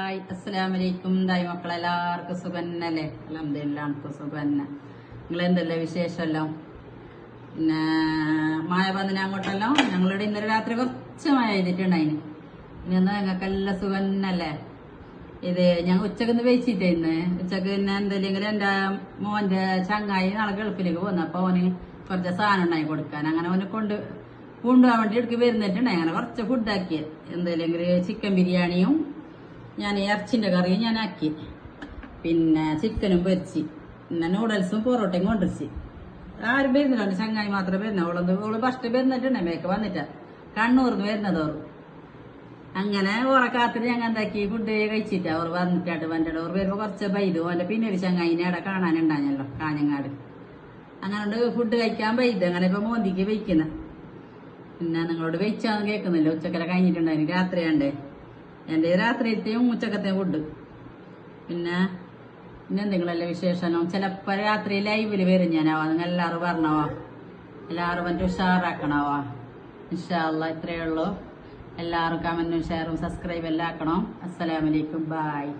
Hi അസ്സലാമലൈക്കും ദായി മക്കളെല്ലാവർക്കും സുഖന്നല്ലേ? അൽഹംദുലില്ലാ എനിക്ക് സുഖന്നെ. നിങ്ങളെന്തല്ലേ വിശേഷമല്ലോ? പിന്നെ മഴ വന്നിന് അങ്ങോട്ടല്ലോ. ഞങ്ങളിവിടെ ഇന്നലെ രാത്രി കുറച്ച് മഴ ചെയ്തിട്ടുണ്ടായിന്. ഇനി എന്നാ ഞങ്ങൾക്കെല്ലാം സുഖന്നല്ലേ? ഇത് ഞങ്ങൾ ഉച്ചക്കൊന്ന് വെച്ചിട്ടേ ഇന്ന് ഉച്ചക്ക് പിന്നെ എന്തെങ്കിലും എന്റെ മോന്റെ ചങ്ങായി നാളെ ഗൾഫിലേക്ക് പോന്നു. അപ്പൊ ഓന് കുറച്ച് സാധനം ഉണ്ടായി കൊടുക്കാൻ അങ്ങനെ ഓനെ കൊണ്ടുപോകാൻ വേണ്ടി എടുക്ക് വരുന്നിട്ടുണ്ടായി. അങ്ങനെ കുറച്ച് ഫുഡാക്കി എന്തെങ്കിലും ചിക്കൻ ബിരിയാണിയും ഞാൻ ഇറച്ചിന്റെ കറിയും ഞാൻ ആക്കി, പിന്നെ ചിക്കനും പൊരിച്ച്, പിന്നെ നൂഡിൽസും പൊറോട്ടയും കൊണ്ടുവച്ച്. ആരും വരുന്നില്ല, ചങ്ങായി മാത്രമേ വരുന്ന. ഓള് ഫസ്റ്റ് വരുന്നിട്ടുണ്ടേ, മേക്ക് വന്നിട്ടാ കണ്ണൂർന്ന് വരുന്നതോറും. അങ്ങനെ ഓറെ കാത്തിട്ട് ഞങ്ങൾ എന്താക്കി ഫുഡ് കഴിച്ചിട്ടാ ഓർ വന്നിട്ടാട്ട് വന്നിട്ട് ഓർ വരുമ്പോ കുറച്ച് പൈതു ഓന്റെ പിന്നെ ഒരു ചങ്ങായിനെ അവിടെ കാണാനുണ്ടാഞ്ഞല്ലോ കാഞ്ഞങ്ങാട്. അങ്ങനെ ഫുഡ് കഴിക്കാൻ പൈത്. അങ്ങനെ ഇപ്പൊ മോന്തിക്ക് വെയ്ക്കുന്ന. പിന്നെ നിങ്ങളോട് വെയിച്ചാന്ന് കേൾക്കുന്നില്ല. ഉച്ചക്കല കഴിഞ്ഞിട്ടുണ്ടായിരുന്നു, രാത്രിയാണ്ടേ. എന്റെ രാത്രിയത്തെയും ഉച്ചക്കത്തെയും ഫുഡ്. പിന്നെ എന്തെങ്കിലല്ലേ വിശേഷനോ? ചിലപ്പോ രാത്രി ലൈവില് വരും ഞാനാവാ. നിങ്ങൾ എല്ലാവരും പറഞ്ഞവാ, എല്ലാവരും വന്നിട്ട് ഉഷാറാക്കണവാ. ഇൻഷാ അല്ലാഹ് ഇത്രയേ ഉള്ളൂ. എല്ലാവരും കമന്റും ഷെയറും സബ്സ്ക്രൈബ് എല്ലാം ആക്കണം. അസ്സലാമലൈക്കും, ബായ്.